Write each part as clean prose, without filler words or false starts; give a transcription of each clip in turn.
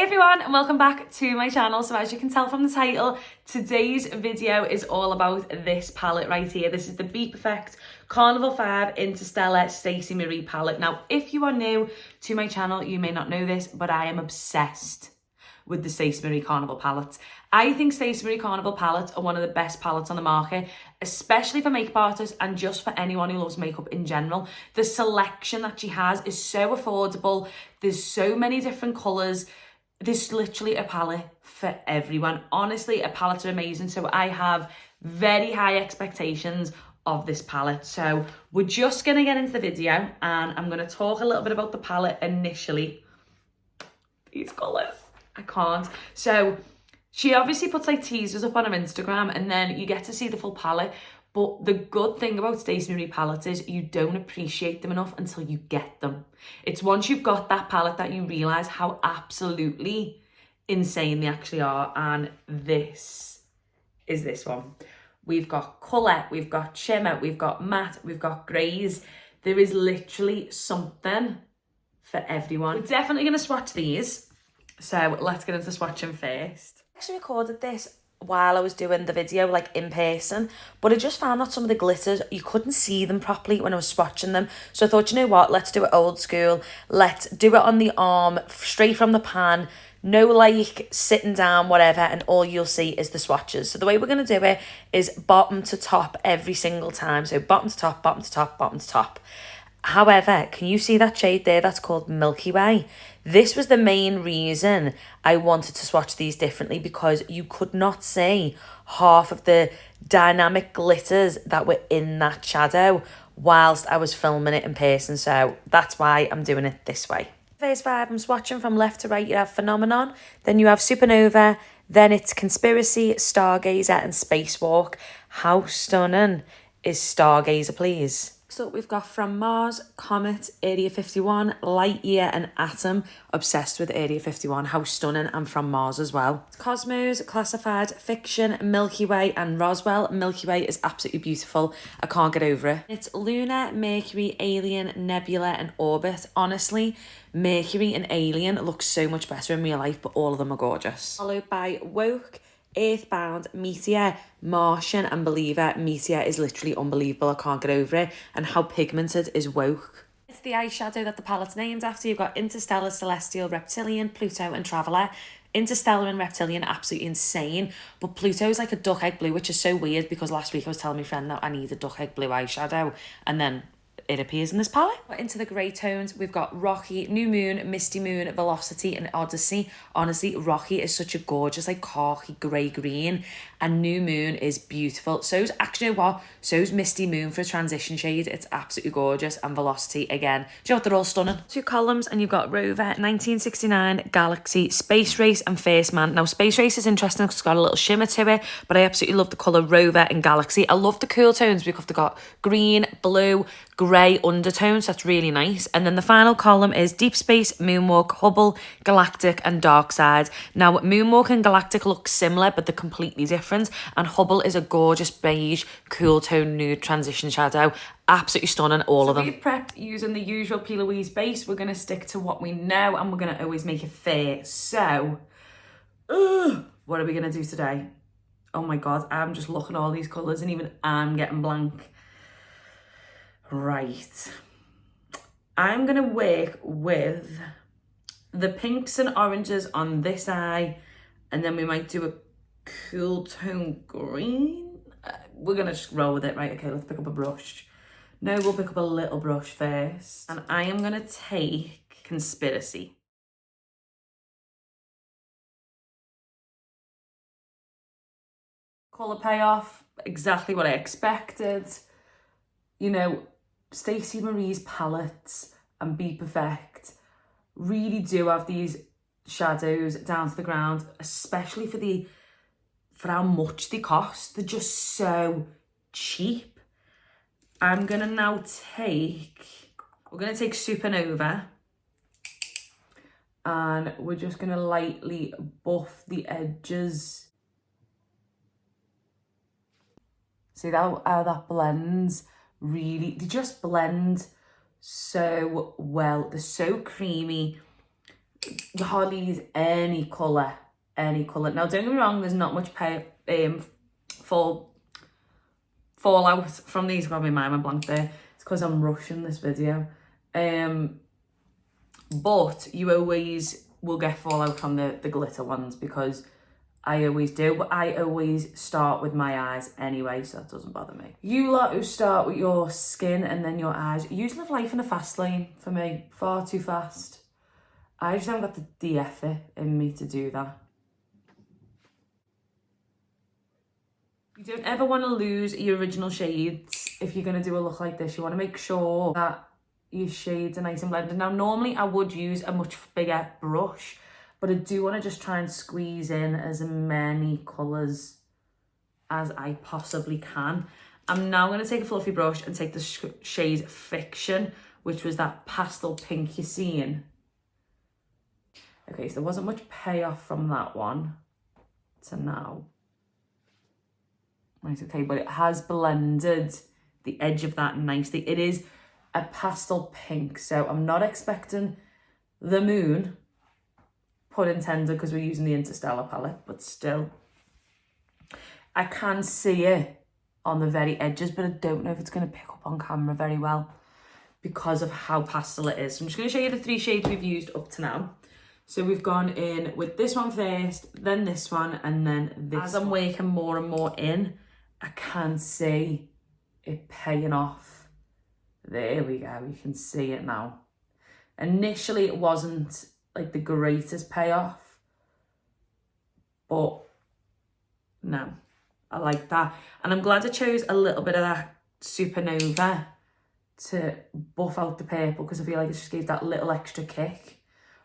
everyone and welcome back to my channel. So as you can tell from the title, today's video is all about this palette right here. This is the BPerfect Carnival 5 Interstellar Stacey Marie palette. Now, if you are new to my channel, you may not know this, but I am obsessed with the Stacey Marie Carnival palettes. I think Stacey Marie Carnival palettes are one of the best palettes on the market, especially for makeup artists and just for anyone who loves makeup in general. The selection that she has is so affordable. There's so many different colours. There's literally a palette for everyone. Honestly, her palettes are amazing. So I have very high expectations of this palette. So we're just going to get into the video and I'm going to talk a little bit about the palette initially. These colours. I can't. So she obviously puts like teasers up on her Instagram and then you get to see the full palette. But the good thing about Stacey Marie palettes is you don't appreciate them enough until you get them. It's once you've got that palette that you realise how absolutely insane they actually are. And this is this one. We've got colour, we've got shimmer, we've got matte, we've got greys. There is literally something for everyone. We're definitely going to swatch these. So let's get into swatching first. I actually recorded this while I was doing the video, like in person, but I just found that some of the glitters, you couldn't see them properly when I was swatching them. So I thought, you know what, let's do it old school. Let's do it on the arm, straight from the pan, no like sitting down, whatever, and all you'll see is the swatches. So the way we're going to do it is bottom to top every single time. So bottom to top, bottom to top, bottom to top. However, can you see that shade there? That's called Milky Way. This was the main reason I wanted to swatch these differently, because you could not see half of the dynamic glitters that were in that shadow whilst I was filming it in person. So that's why I'm doing it this way. Phase 5, I'm swatching from left to right. You have Phenomenon, then you have Supernova, then it's Conspiracy, Stargazer and Spacewalk. How stunning is Stargazer, please? So we've got From Mars, Comet, Area 51, Lightyear and Atom. Obsessed with Area 51. How stunning, and From Mars as well. Cosmos, Classified, Fiction, Milky Way and Roswell. Milky Way is absolutely beautiful. I can't get over it. It's Luna, Mercury, Alien, Nebula and Orbit. Honestly, Mercury and Alien look so much better in real life, but all of them are gorgeous. Followed by Woke, Earthbound, Meteor, Martian and Believer. Meteor is literally unbelievable. I can't get over it. And how pigmented is Woke. It's the eyeshadow that the palette's named after. You've got Interstellar, Celestial, Reptilian, Pluto and Traveller. Interstellar and Reptilian, absolutely insane. But Pluto is like a duck egg blue, which is so weird because last week I was telling my friend that I need a duck egg blue eyeshadow. And then it appears in this palette. Into the grey tones, we've got Rocky, New Moon, Misty Moon, Velocity and Odyssey. Honestly, Rocky is such a gorgeous like khaki grey green, and New Moon is beautiful. So's actually what? So's Misty Moon for a transition shade. It's absolutely gorgeous. And Velocity again. Do you know what? They're all stunning. 2 columns and you've got Rover, 1969, Galaxy, Space Race and First Man. Now Space Race is interesting because it's got a little shimmer to it, but I absolutely love the colour Rover and Galaxy. I love the cool tones because they've got green, blue, grey undertones. That's really nice. And then the final column is Deep Space, Moonwalk, Hubble, Galactic and Dark Side. Now Moonwalk and Galactic look similar but they're completely different, and Hubble is a gorgeous beige cool tone nude transition shadow. Absolutely stunning, all of them. We've prepped using the usual P. Louise base. We're going to stick to what we know and we're going to always make it fair. So what are we going to do today? Oh my god, I'm just looking at all these colours and even I'm getting blank. Right, I'm gonna work with the pinks and oranges on this eye, and then we might do a cool tone green. We're gonna just roll with it. Right, okay, let's pick up a brush. No, we'll pick up a little brush first, and I am gonna take Conspiracy. Colour payoff, exactly what I expected. You know, Stacey Marie's palettes and BPerfect really do have these shadows down to the ground, especially for how much they cost. They're just so cheap. I'm gonna now we're gonna take Supernova and we're just gonna lightly buff the edges. See how that blends? Really, they just blend so well. They're so creamy. You hardly use any colour, Now, don't get me wrong, there's not much fallout from these. Got my mind went blank there. It's because I'm rushing this video. But you always will get fallout from the glitter ones, because I always do, but I always start with my eyes anyway, so that doesn't bother me. You lot who start with your skin and then your eyes, you live life in a fast lane for me, far too fast. I just haven't got the effort in me to do that. You don't ever want to lose your original shades if you're going to do a look like this. You want to make sure that your shades are nice and blended. Now, normally I would use a much bigger brush, but I do want to just try and squeeze in as many colours as I possibly can. I'm now going to take a fluffy brush and take the shade Fiction, which was that pastel pink you're seeing. Okay, so there wasn't much payoff from that one to now. Right, okay, but it has blended the edge of that nicely. It is a pastel pink, so I'm not expecting the moon, pun intended, because we're using the Interstellar palette, but still. I can see it on the very edges, but I don't know if it's going to pick up on camera very well because of how pastel it is. So I'm just going to show you the 3 shades we've used up to now. So we've gone in with this one first, then this one, and then this. As I'm working more and more in, I can see it paying off. There we go, you can see it now. Initially, it wasn't like the greatest payoff, but no, I like that. And I'm glad I chose a little bit of that Supernova to buff out the purple, because I feel like it just gave that little extra kick,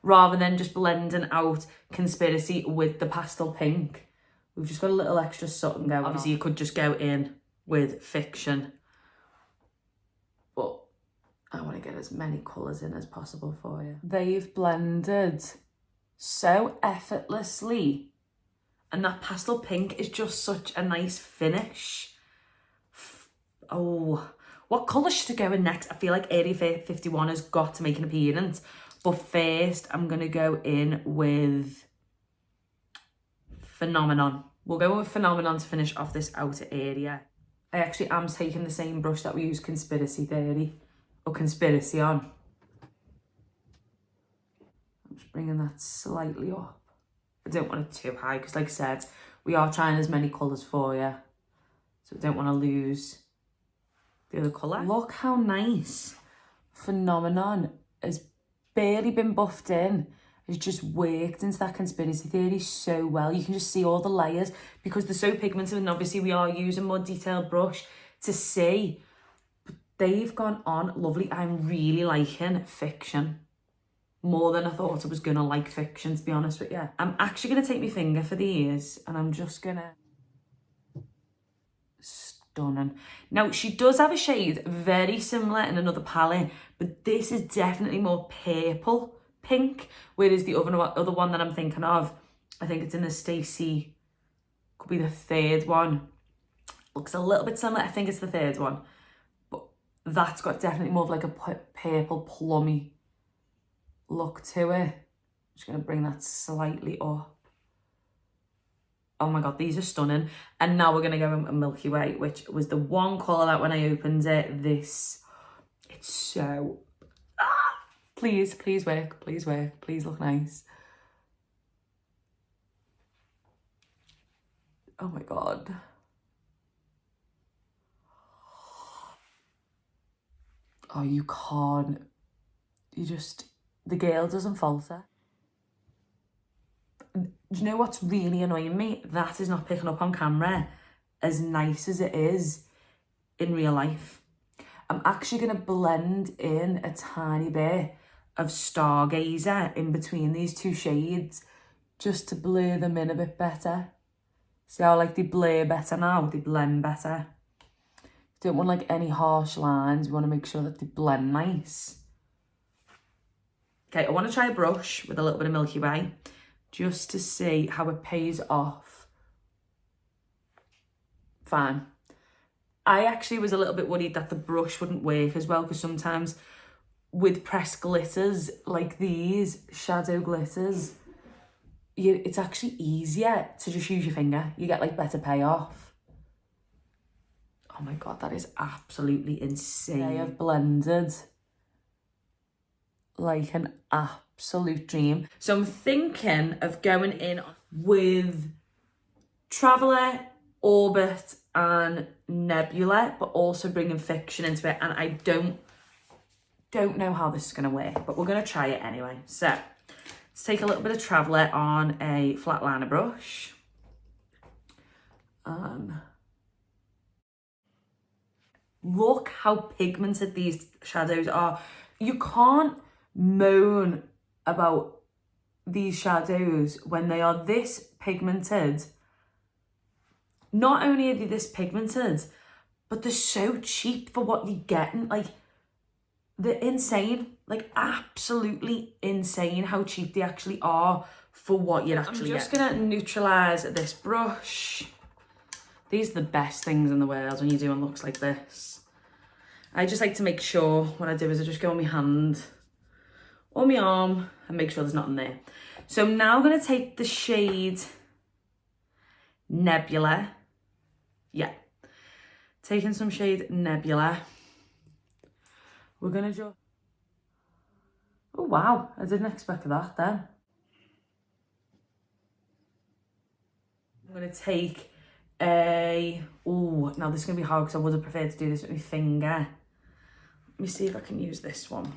rather than just blending out Conspiracy with the pastel pink. We've just got a little extra something going on. Obviously, you could just go in with Fiction, but I want to get as many colours in as possible for you. They've blended so effortlessly, and that pastel pink is just such a nice finish. Oh, what colour should I go in next? I feel like Area 51 has got to make an appearance. But first, I'm going to go in with Phenomenon. We'll go with Phenomenon to finish off this outer area. I actually am taking the same brush that we used Conspiracy on. I'm just bringing that slightly up. I don't want it too high, because like I said, we are trying as many colours for you. So I don't want to lose the other colour. Look how nice Phenomenon has barely been buffed in. It's just worked into that Conspiracy Theory so well. You can just see all the layers because they're so pigmented, and obviously we are using more detailed brush to see. But they've gone on lovely. I'm really liking Fiction more than I thought I was going to like Fiction, to be honest with you. I'm actually going to take my finger for the ears, and I'm just going to... Stunning. Now, she does have a shade very similar in another palette, but this is definitely more purple pink, whereas the other one that I'm thinking of, I think it's in the Stacey, could be the 3rd one. Looks a little bit similar. I think it's the 3rd one, but that's got definitely more of like a purple plummy look to it. I'm just going to bring that slightly up. Oh my God, these are stunning. And now we're going to go in Milky Way, which was the one colour that when I opened it, it's so... Please work, please work, please look nice. Oh my God. Oh, you can't. The girl doesn't falter. Do you know what's really annoying me? That is not picking up on camera as nice as it is in real life. I'm actually going to blend in a tiny bit of Stargazer in between these 2 shades just to blur them in a bit better. See how like they blur better now? They blend better. Don't want like any harsh lines. We want to make sure that they blend nice. Okay, I want to try a brush with a little bit of Milky Way just to see how it pays off. Fine. I actually was a little bit worried that the brush wouldn't work as well, because sometimes with pressed glitters like these, shadow glitters, it's actually easier to just use your finger. You get like better payoff. Oh my God, that is absolutely insane. They have blended like an absolute dream. So I'm thinking of going in with Traveller, Orbit and Nebula, but also bringing fiction into it. And I don't know how this is going to work, but we're going to try it anyway. So let's take a little bit of Traveller on a flat liner brush. Look how pigmented these shadows are. You can't moan about these shadows when they are this pigmented. Not only are they this pigmented, but they're so cheap for what you're getting. Like, they're insane. Like, absolutely insane how cheap they actually are for what you're actually getting. I'm just gonna neutralise this brush. These are the best things in the world when you're doing looks like this. I just like to make sure what I do is I just go on my hand or my arm and make sure there's nothing there. So I'm now going to take the shade Nebula. Yeah. Taking some shade Nebula. We're going to just... Oh, wow. I didn't expect that then. I'm going to take a... Oh, now this is going to be hard because I would have preferred to do this with my finger. Let me see if I can use this one.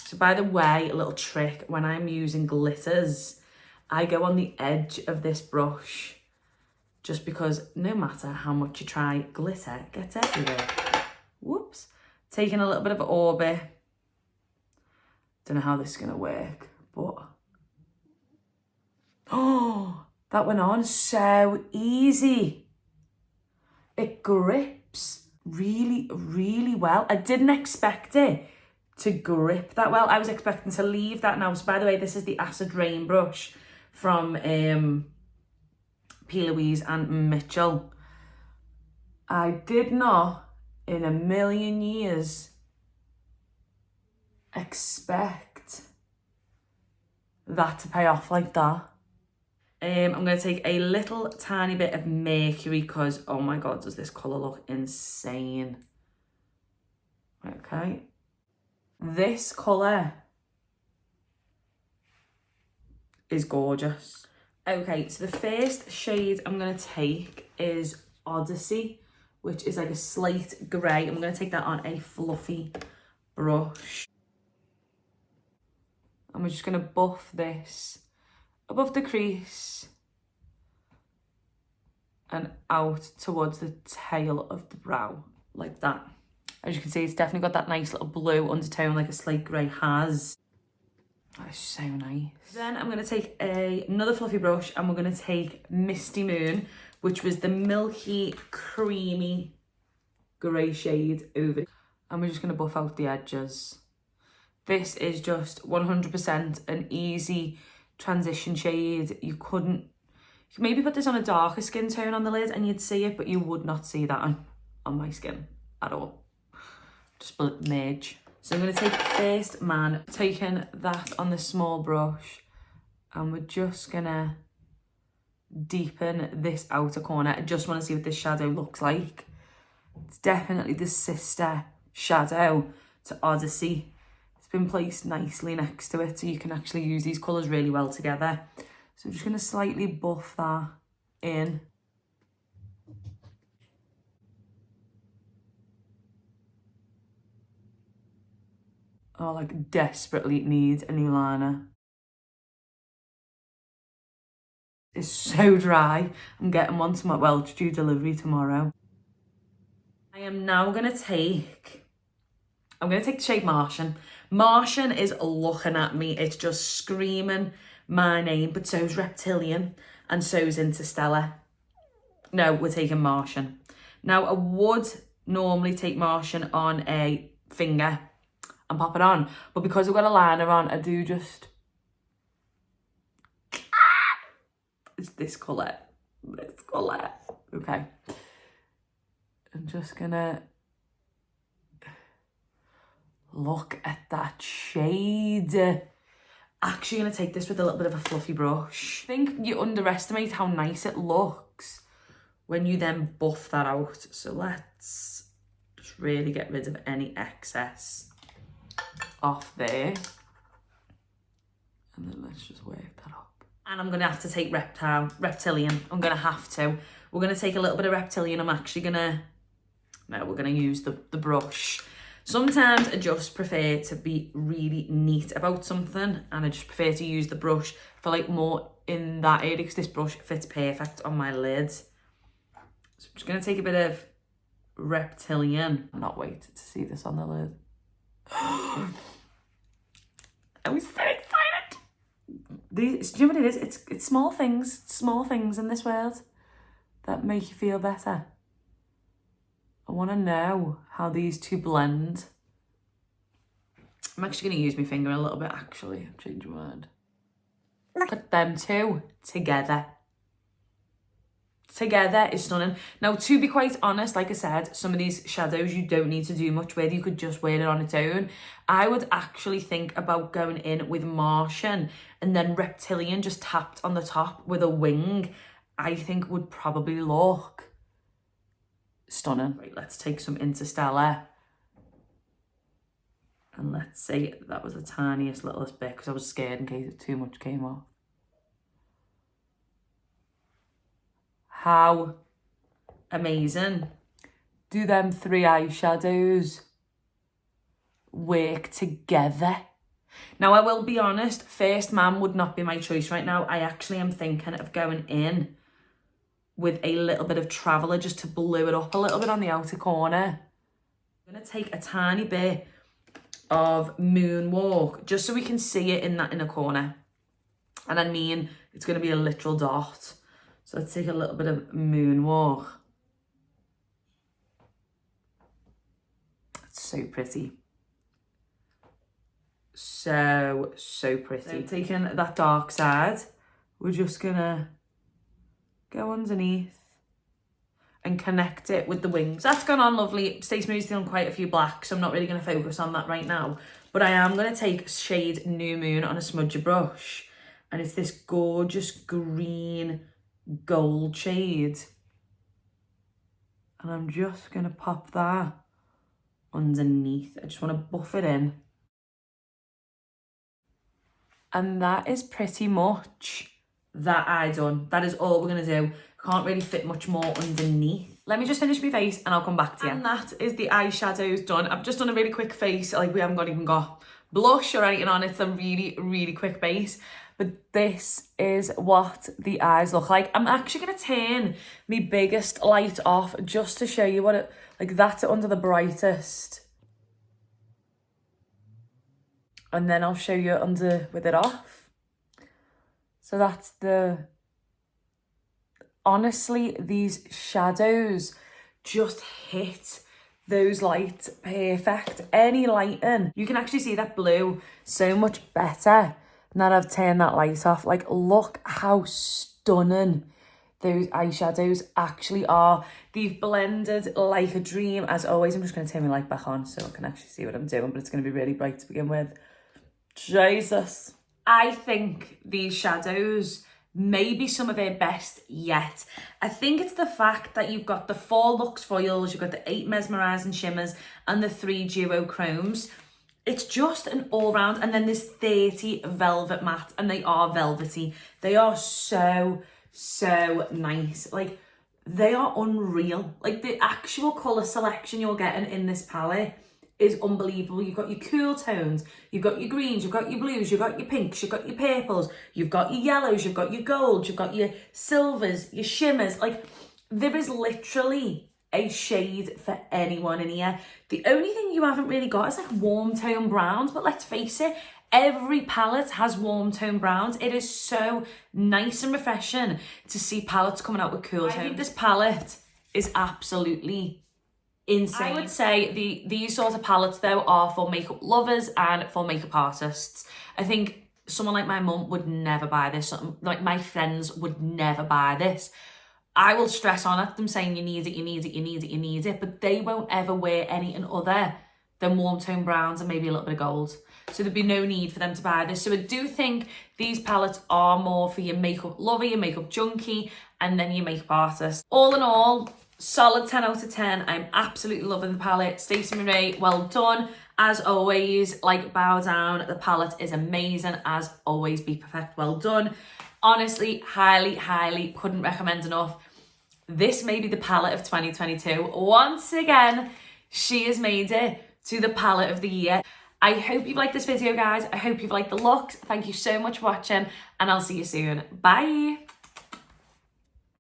So by the way, a little trick, when I'm using glitters, I go on the edge of this brush just because no matter how much you try, glitter gets everywhere. Whoops. Taking a little bit of Orbit. Don't know how this is going to work, but... Oh, that went on so easy. It grips really, really well. I didn't expect it to grip that well. I was expecting to leave that now. So by the way, this is the Acid Rain brush from P. Louise and Mitchell. I did not in a million years expect that to pay off like that. I'm going to take a little tiny bit of Mercury because, oh my God, does this colour look insane. Okay. This colour is gorgeous. Okay, so the first shade I'm going to take is Odyssey, which is like a slate grey. I'm going to take that on a fluffy brush. And we're just going to buff this above the crease and out towards the tail of the brow, like that. As you can see, it's definitely got that nice little blue undertone like a slate grey has. That's so nice. Then I'm going to take another fluffy brush and we're going to take Misty Moon, which was the milky, creamy grey shade over. And we're just going to buff out the edges. This is just 100% an easy transition shade. You could maybe put this on a darker skin tone on the lid and you'd see it, but you would not see that on my skin at all. Just merge. So I'm going to take First Man, taking that on the small brush, and we're just going to deepen this outer corner. I just want to see what this shadow looks like. It's definitely the sister shadow to Odyssey. It's been placed nicely next to it, so you can actually use these colours really well together. So I'm just going to slightly buff that in. Oh, like desperately need a new liner. It's so dry. I'm getting one tomorrow, well, it's due delivery tomorrow. I am now going to take the shade Martian. Martian is looking at me. It's just screaming my name, but so's Reptilian and so's Interstellar. No, we're taking Martian. Now, I would normally take Martian on a finger and pop it on, but because I've got a liner on, I do just... It's this colour. Okay. I'm just gonna Look at that shade. Actually gonna take this with a little bit of a fluffy brush. I think you underestimate how nice it looks when you then buff that out. So let's just really get rid of any excess off there. And then let's just work that up. And I'm gonna have to take Reptilian. I'm gonna have to. We're gonna take a little bit of Reptilian. I'm actually gonna, no, we're gonna use the brush. Sometimes I just prefer to be really neat about something, and I just prefer to use the brush for like more in that area, because this brush fits perfect on my lid. So I'm just gonna take a bit of Reptilian. I cannot wait to see this on the lid. I'm so excited. Do you know what it is? It's small things in this world that make you feel better. I want to know how these two blend. I'm actually going to use my finger a little bit, actually. I've changed my mind. Put them two together. Together is stunning. Now, to be quite honest, like I said, some of these shadows you don't need to do much with. You could just wear it on its own. I would actually think about going in with Martian and then Reptilian just tapped on the top with a wing. I think would probably look stunning. Right, let's take some Interstellar. And let's say that was the tiniest, littlest bit, because I was scared in case too much came off. How amazing do them three eyeshadows work together? Now, I will be honest, First Man would not be my choice right now. I actually am thinking of going in with a little bit of Traveller just to blue it up a little bit on the outer corner. I'm going to take a tiny bit of Moonwalk just so we can see it in that inner corner. And I mean, it's going to be a literal dot. So let's take a little bit of Moonwalk. It's so pretty. So pretty. So taking that dark side, we're just going to go underneath and connect it with the wings. That's gone on lovely. Stacey Marie's done quite a few blacks, so I'm not really going to focus on that right now. But I am going to take shade New Moon on a smudger brush. And it's this gorgeous green gold shade. And I'm just going to pop that underneath. I just want to buff it in. And that is pretty much that eye done. That is all we're going to do. Can't really fit much more underneath. Let me just finish my face and I'll come back to you. And that is the eyeshadows done. I've just done a really quick face. Like, we haven't even got blush or anything on. It's a really, really quick base. But this is what the eyes look like. I'm actually going to turn my biggest light off just to show you what it... Like, that's under the brightest. And then I'll show you under with it off. So that's the... Honestly, these shadows just hit those lights perfect. Any lighting, you can actually see that blue so much better now that I've turned that light off. Like, look how stunning those eyeshadows actually are. They've blended like a dream. As always, I'm just going to turn my light back on so I can actually see what I'm doing, but it's going to be really bright to begin with. Jesus. I think these shadows may be some of their best yet. I think it's the fact that you've got the 4 Luxe Foils, you've got the 8 Mesmerising Shimmers, and the 3 Duo Chromes. It's just an all-round, and then there's 30 Velvet Matte, and they are velvety. They are so nice. Like, they are unreal. Like, the actual colour selection you're getting in this palette is unbelievable. You've got your cool tones, you've got your greens, you've got your blues, you've got your pinks, you've got your purples, you've got your yellows, you've got your golds, you've got your silvers, your shimmers. Like, there is literally a shade for anyone in here. The only thing you haven't really got is like warm tone browns, but let's face it, every palette has warm tone browns. It is so nice and refreshing to see palettes coming out with cool tones. I think this palette is absolutely insane. I would say these sort of palettes though are for makeup lovers and for makeup artists. I think someone like my mum would never buy this. Like, my friends would never buy this. I will stress on at them saying you need it, you need it, you need it, you need it, but they won't ever wear any other then warm tone browns and maybe a little bit of gold. So there'd be no need for them to buy this. So I do think these palettes are more for your makeup lover, your makeup junkie, and then your makeup artist. All in all, solid 10 out of 10. I'm absolutely loving the palette. Stacey Marie, well done. As always, like, bow down. The palette is amazing. As always, BPerfect, well done. Honestly, highly, highly couldn't recommend enough. This may be the palette of 2022. Once again, she has made it to the palette of the year. I hope you've liked this video, guys. I hope you've liked the looks. Thank you so much for watching, and I'll see you soon. Bye.